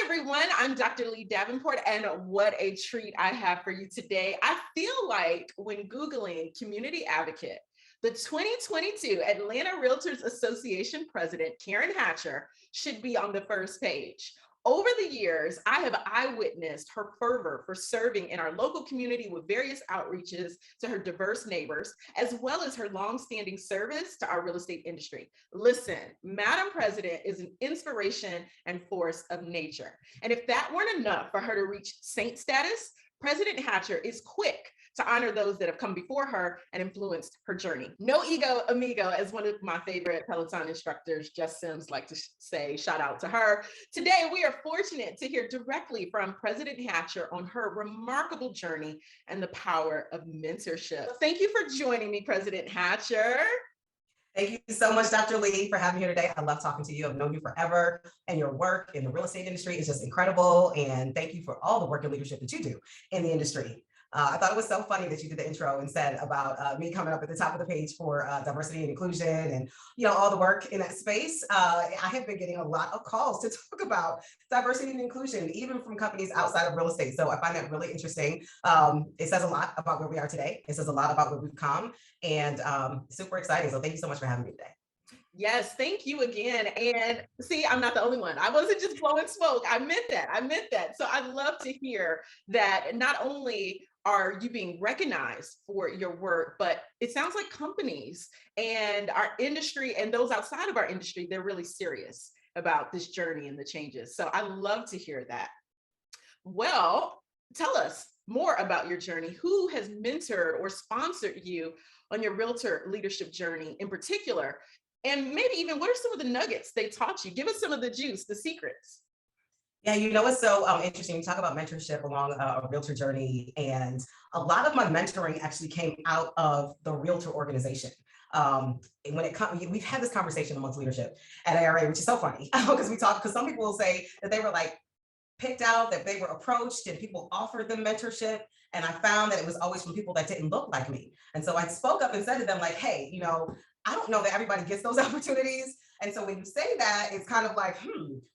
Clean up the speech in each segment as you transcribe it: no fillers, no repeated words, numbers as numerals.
everyone, I'm Dr. Lee Davenport, and what a treat I have for you today. I feel like when Googling community advocate, the 2022 Atlanta Realtors Association president, Karen Hatcher, should be on the first page. Over the years, I have eyewitnessed her fervor for serving in our local community with various outreaches to her diverse neighbors, as well as her longstanding service to our real estate industry. Listen, Madam President is an inspiration and force of nature. And if that weren't enough for her to reach saint status, President Hatcher is quick to honor those that have come before her and influenced her journey. No ego, amigo, as one of my favorite Peloton instructors, Jess Sims, like to say, shout out to her. Today, we are fortunate to hear directly from President Hatcher on her remarkable journey and the power of mentorship. Thank you for joining me, President Hatcher. Thank you so much, Dr. Lee, for having me here today. I love talking to you. I've known you forever, and your work in the real estate industry is just incredible. And thank you for all the work and leadership that you do in the industry. I thought it was so funny that you did the intro and said about me coming up at the top of the page for diversity and inclusion and all the work in that space. I have been getting a lot of calls to talk about diversity and inclusion, even from companies outside of real estate. So I find that really interesting. It says a lot about where we are today. It says a lot about where we've come, and super exciting. So thank you so much for having me today. Yes, thank you again. And see, I'm not the only one. I wasn't just blowing smoke. I meant that. So I'd love to hear that not only are you being recognized for your work, but it sounds like companies and our industry and those outside of our industry, they're really serious about this journey and the changes. So I love to hear that. Well, tell us more about your journey. Who has mentored or sponsored you on your realtor leadership journey in particular? And maybe even what are some of the nuggets they taught you? Give us some of the juice, the secrets. Yeah, it's so interesting. You talk about mentorship along a realtor journey, and a lot of my mentoring actually came out of the realtor organization. When it comes, we've had this conversation amongst leadership at ARA, which is so funny because some people will say that they were like picked out, that they were approached and people offered them mentorship. And I found that it was always from people that didn't look like me. And so I spoke up and said to them like, hey, I don't know that everybody gets those opportunities. And so when you say that, it's kind of like,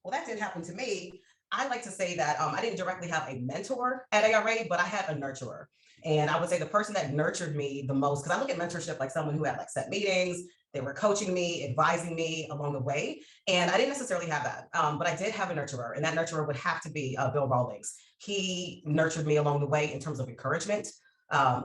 well, that didn't happen to me. I like to say that I didn't directly have a mentor at ARA, but I had a nurturer. And I would say the person that nurtured me the most, because I look at mentorship like someone who had like set meetings, they were coaching me, advising me along the way. And I didn't necessarily have that, but I did have a nurturer, and that nurturer would have to be Bill Rawlings. He nurtured me along the way in terms of encouragement.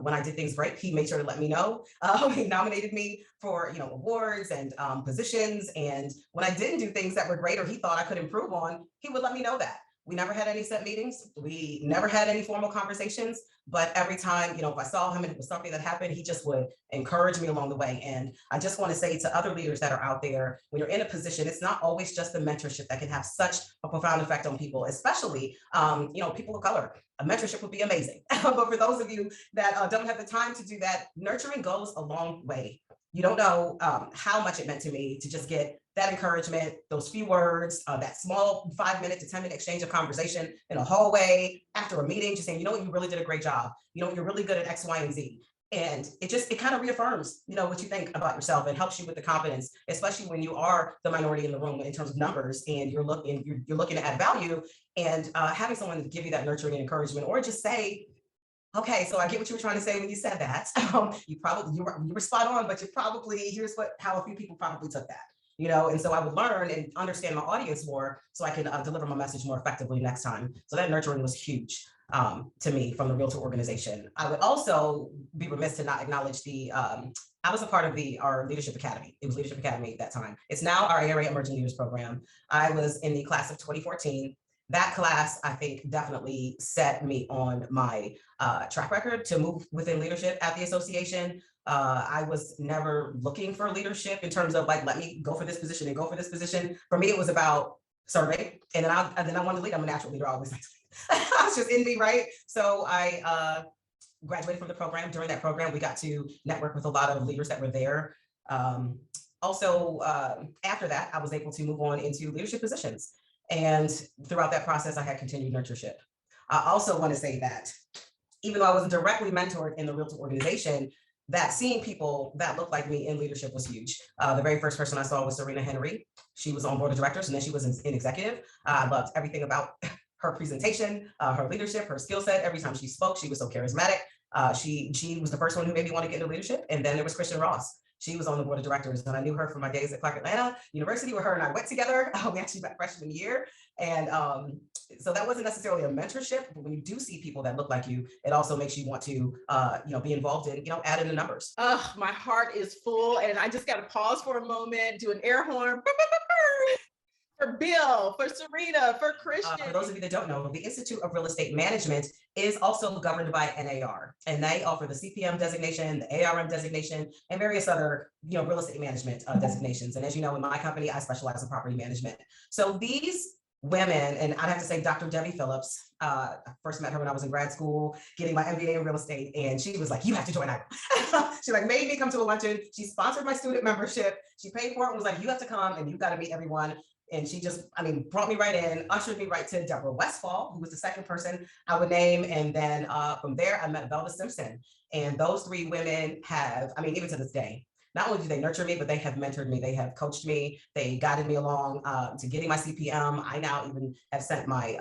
When I did things right, he made sure to let me know. He nominated me for awards and positions. And when I didn't do things that were great or he thought I could improve on, he would let me know that. We never had any set meetings. We never had any formal conversations. But every time, if I saw him and it was something that happened, he just would encourage me along the way. And I just want to say to other leaders that are out there, when you're in a position, it's not always just the mentorship that can have such a profound effect on people, especially, people of color. A mentorship would be amazing. But for those of you that don't have the time to do that, nurturing goes a long way. You don't know how much it meant to me to just get that encouragement, those few words, that small 5-minute to 10-minute exchange of conversation in a hallway after a meeting, just saying, you really did a great job. You're really good at X, Y, and Z. And it kind of reaffirms, what you think about yourself and helps you with the confidence, especially when you are the minority in the room in terms of numbers and you're looking to add value, and having someone give you that nurturing and encouragement, or just say, okay, so I get what you were trying to say when you said that. You were spot on, but here's how a few people probably took that. And so I would learn and understand my audience more so I can deliver my message more effectively next time. So that nurturing was huge to me from the realtor organization. I would also be remiss to not acknowledge I was a part of our Leadership Academy. It was Leadership Academy at that time. It's now our ARA Emerging Leaders Program. I was in the class of 2014. That class, I think, definitely set me on my track record to move within leadership at the association. I was never looking for leadership in terms of like, let me go for this position and go for this position. For me, it was about survey, and then I wanted to lead. I'm a natural leader. I always like to lead. It's just in me, right? So I graduated from the program. During that program, we got to network with a lot of leaders that were there. Also, after that, I was able to move on into leadership positions. And throughout that process, I had continued nurtureship. I also want to say that even though I wasn't directly mentored in the realtor organization, that seeing people that looked like me in leadership was huge. The very first person I saw was Serena Henry. She was on board of directors, and then she was in executive. I loved everything about her presentation, her leadership, her skill set. Every time she spoke, she was so charismatic. She was the first one who made me want to get into leadership. And then there was Kristen Ross. She was on the board of directors, and I knew her from my days at Clark Atlanta University, where her and I went together. We actually met freshman year, and so that wasn't necessarily a mentorship. But when you do see people that look like you, it also makes you want to, be involved in, add in the numbers. Oh, my heart is full, and I just got to pause for a moment, do an air horn. For Bill, for Serena, for Christian. For those of you that don't know, the Institute of Real Estate Management is also governed by NAR, and they offer the CPM designation, the ARM designation, and various other, real estate management designations. And as you know, in my company, I specialize in property management. So these women, and I'd have to say Dr. Debbie Phillips, I first met her when I was in grad school, getting my MBA in real estate, and she was like, you have to join IREM. She made me come to a luncheon. She sponsored my student membership. She paid for it and was like, you have to come and you got to meet everyone. And she just, brought me right in, ushered me right to Deborah Westfall, who was the second person I would name. And then from there, I met Velda Simpson. And those three women have, even to this day, not only do they nurture me, but they have mentored me. They have coached me. They guided me along to getting my CPM. I now even have sent my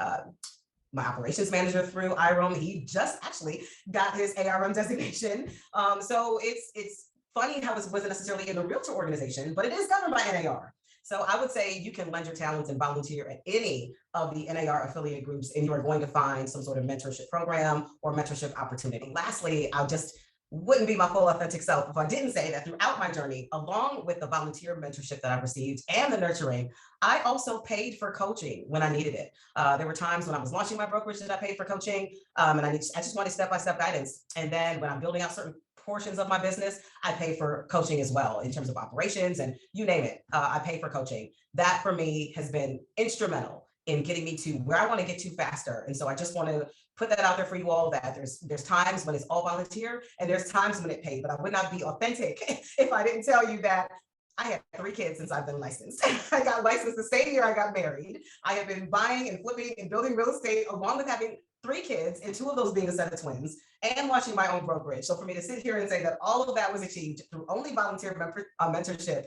operations manager through IREM. He just actually got his ARM designation. So it's funny how this wasn't necessarily in the realtor organization, but it is governed by NAR. So I would say you can lend your talents and volunteer at any of the NAR affiliate groups, and you are going to find some sort of mentorship program or mentorship opportunity. Lastly, I just wouldn't be my full authentic self if I didn't say that throughout my journey, along with the volunteer mentorship that I've received and the nurturing, I also paid for coaching when I needed it. There were times when I was launching my brokerage that I paid for coaching, and I just wanted step-by-step guidance. And then when I'm building out certain portions of my business, I pay for coaching as well in terms of operations and you name it. I pay for coaching. That for me has been instrumental in getting me to where I want to get to faster. And so I just want to put that out there for you all, that there's times when it's all volunteer and there's times when it paid, but I would not be authentic if I didn't tell you that I have 3 kids since I've been licensed. I got licensed the same year I got married. I have been buying and flipping and building real estate along with having 3 kids, and 2 of those being a set of twins, and launching my own brokerage. So for me to sit here and say that all of that was achieved through only volunteer mentorship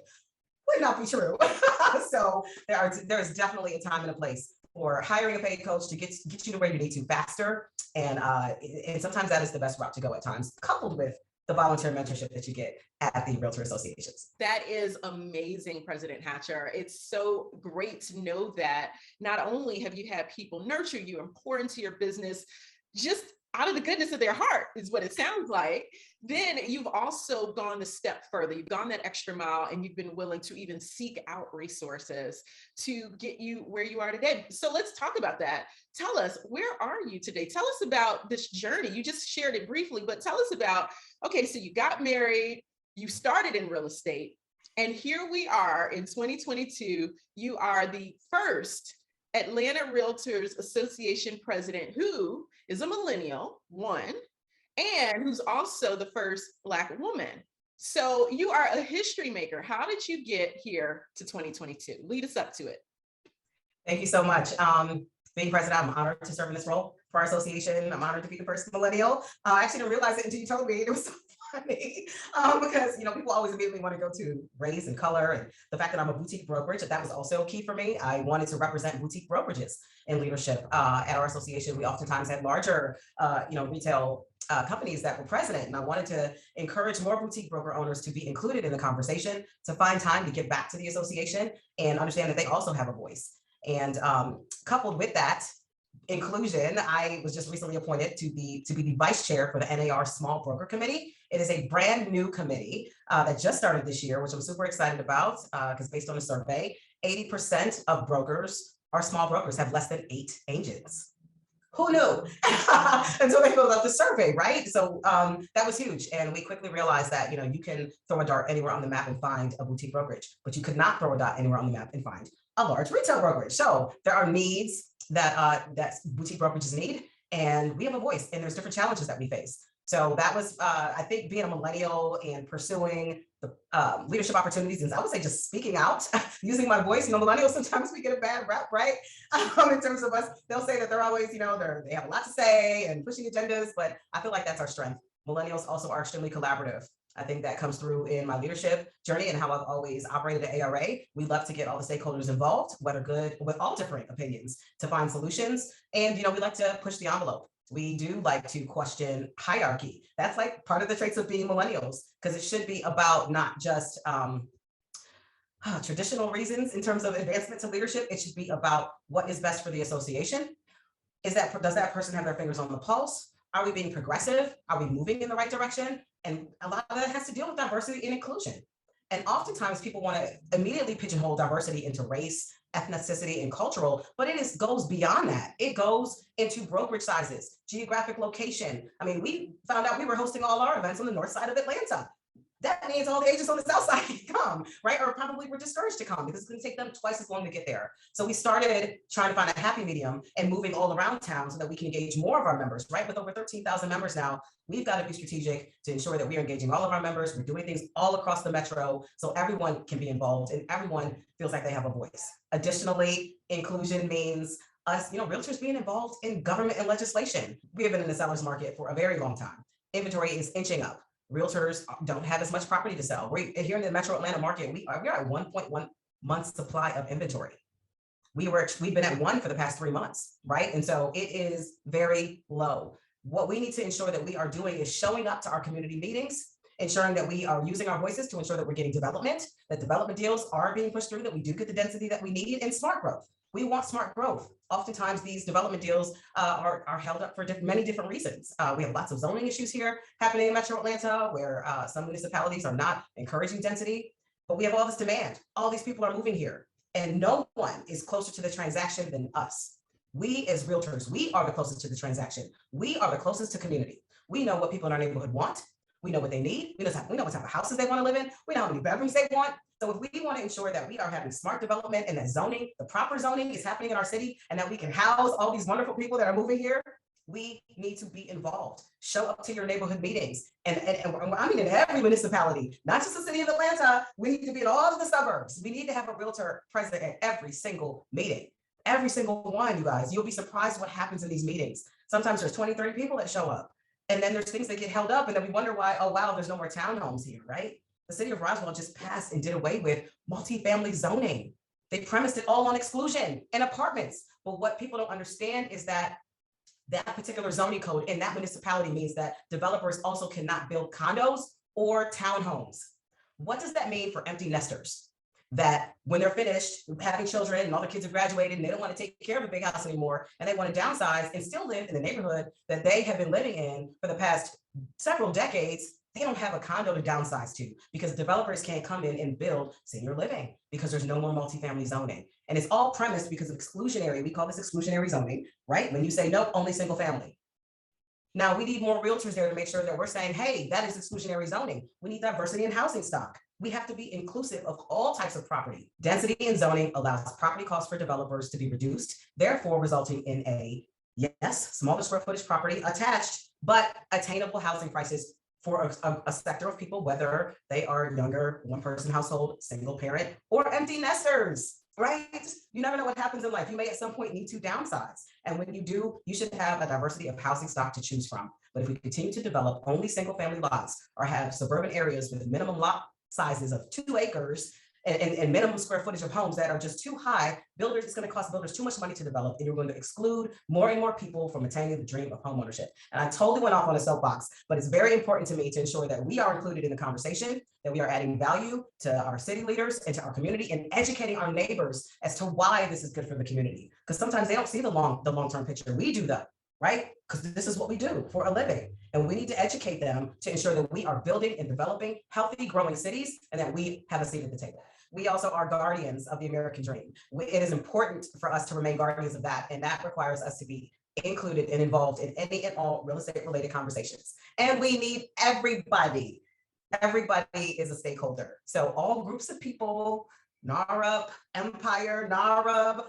would not be true. So there is definitely a time and a place for hiring a paid coach to get you to where you need to faster. And sometimes that is the best route to go at times, coupled with the volunteer mentorship that you get at the Realtor Associations. That is amazing, President Hatcher. It's so great to know that not only have you had people nurture you and pour into your business just out of the goodness of their heart, is what it sounds like, then you've also gone a step further. You've gone that extra mile, and you've been willing to even seek out resources to get you where you are today. So let's talk about that. Tell us, where are you today? Tell us about this journey. You just shared it briefly, but tell us about, okay, so you got married, you started in real estate, and here we are in 2022. You are the first Atlanta Realtors Association president who is a millennial, one, and who's also the first Black woman. So you are a history maker. How did you get here to 2022? Lead us up to it. Thank you so much. Being president, I'm honored to serve in this role for our association. I'm honored to be the first millennial. I actually didn't realize it until you told me. It was so funny because people always immediately want to go to race and color, and the fact that I'm a boutique brokerage, that was also key for me. I wanted to represent boutique brokerages in leadership. At our association, we oftentimes had larger, retail companies that were present, and I wanted to encourage more boutique broker owners to be included in the conversation, to find time to give back to the association and understand that they also have a voice. And coupled with that inclusion, I was just recently appointed to be the vice chair for the NAR Small Broker Committee. It is a brand new committee that just started this year, which I'm super excited about because based on a survey, 80% of brokers are small brokers, have less than 8 agents. Who knew? Until they filled out the survey, right? So that was huge. And we quickly realized that, you can throw a dart anywhere on the map and find a boutique brokerage, but you could not throw a dart anywhere on the map and find a large retail brokerage. So there are needs that boutique brokerages need, and we have a voice, and there's different challenges that we face. So that was, I think, being a millennial and pursuing the leadership opportunities, and I would say just speaking out, using my voice. Millennials, sometimes we get a bad rap, right? In terms of us, they'll say that they're always, they have a lot to say and pushing agendas, but I feel like that's our strength. Millennials also are extremely collaborative. I think that comes through in my leadership journey and how I've always operated at ARA. We love to get all the stakeholders involved, whether good, with all different opinions, to find solutions. And, we like to push the envelope. We do like to question hierarchy. That's like part of the traits of being millennials, because it should be about not just traditional reasons in terms of advancement to leadership. It should be about what is best for the association. Does that person have their fingers on the pulse? Are we being progressive? Are we moving in the right direction? And a lot of that has to deal with diversity and inclusion. And oftentimes people want to immediately pigeonhole diversity into race, ethnicity, and cultural, but it goes beyond that. It goes into brokerage sizes, geographic location. I mean, we found out we were hosting all our events on the north side of Atlanta. That means all the agents on the south side can come, right? Or probably were discouraged to come because it's going to take them twice as long to get there. So we started trying to find a happy medium and moving all around town so that we can engage more of our members, right? With over 13,000 members now, we've got to be strategic to ensure that we are engaging all of our members. We're doing things all across the metro so everyone can be involved and everyone feels like they have a voice. Additionally, inclusion means us, realtors being involved in government and legislation. We have been in the seller's market for a very long time. Inventory is inching up. Realtors don't have as much property to sell. We're here in the metro Atlanta market. We are at 1.1 months supply of inventory. We've been at 1 for the past 3 months, right? And so it is very low. What we need to ensure that we are doing is showing up to our community meetings, ensuring that we are using our voices to ensure that we're getting development, that development deals are being pushed through, that we do get the density that we need, and smart growth. We want smart growth. Oftentimes these development deals are held up for many different reasons. We have lots of zoning issues here happening in Metro Atlanta where some municipalities are not encouraging density, but we have all this demand. All these people are moving here and no one is closer to the transaction than us. We as realtors, we are the closest to the transaction. We are the closest to community. We know what people in our neighborhood want. We know what they need. We know what type of houses they want to live in. We know how many bedrooms they want. So if we want to ensure that we are having smart development and that zoning, the proper zoning is happening in our city and that we can house all these wonderful people that are moving here, we need to be involved. Show up to your neighborhood meetings. And I mean in every municipality, not just the city of Atlanta, we need to be in all of the suburbs. We need to have a realtor present at every single meeting. Every single one, you guys. You'll be surprised what happens in these meetings. Sometimes there's 20, 30 people that show up. And then there's things that get held up and then we wonder why, oh wow, there's no more townhomes here, right? The city of Roswell just passed and did away with multifamily zoning. They premised it all on exclusion and apartments. But what people don't understand is that that particular zoning code in that municipality means that developers also cannot build condos or townhomes. What does that mean for empty nesters? That when they're finished having children and all their kids have graduated and they don't want to take care of a big house anymore and they want to downsize and still live in the neighborhood that they have been living in for the past several decades, they don't have a condo to downsize to because developers can't come in and build senior living because there's no more multifamily zoning. And it's all premised because of exclusionary, we call this exclusionary zoning, right? When you say, no, only single family. Now we need more realtors there to make sure that we're saying, hey, that is exclusionary zoning. We need diversity in housing stock. We have to be inclusive of all types of property. Density in zoning allows property costs for developers to be reduced, therefore resulting in a, yes, smaller square footage property attached, but attainable housing prices for a sector of people, whether they are younger, one-person household, single parent, or empty nesters, right? You never know what happens in life. You may at some point need to downsize. And when you do, you should have a diversity of housing stock to choose from. But if we continue to develop only single-family lots or have suburban areas with minimum lot sizes of 2 acres and minimum square footage of homes that are just too high, it's going to cost builders too much money to develop, and you're going to exclude more and more people from attaining the dream of homeownership. And I totally went off on a soapbox, but it's very important to me to ensure that we are included in the conversation, that we are adding value to our city leaders and to our community and educating our neighbors as to why this is good for the community. Because sometimes they don't see the long-term picture. We do that, right? Because this is what we do for a living. And we need to educate them to ensure that we are building and developing healthy, growing cities and that we have a seat at the table. We also are guardians of the American dream. It is important for us to remain guardians of that. And that requires us to be included and involved in any and all real estate related conversations. And we need everybody. Everybody is a stakeholder. So all groups of people, NARUP, Empire, NARUB,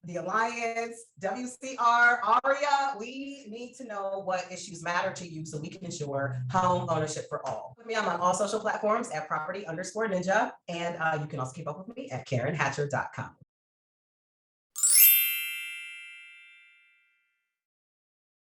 the Alliance, WCR, ARIA, we need to know what issues matter to you so we can ensure home ownership for all. With me on all social platforms at property_ninja. And you can also keep up with me at KarenHatcher.com.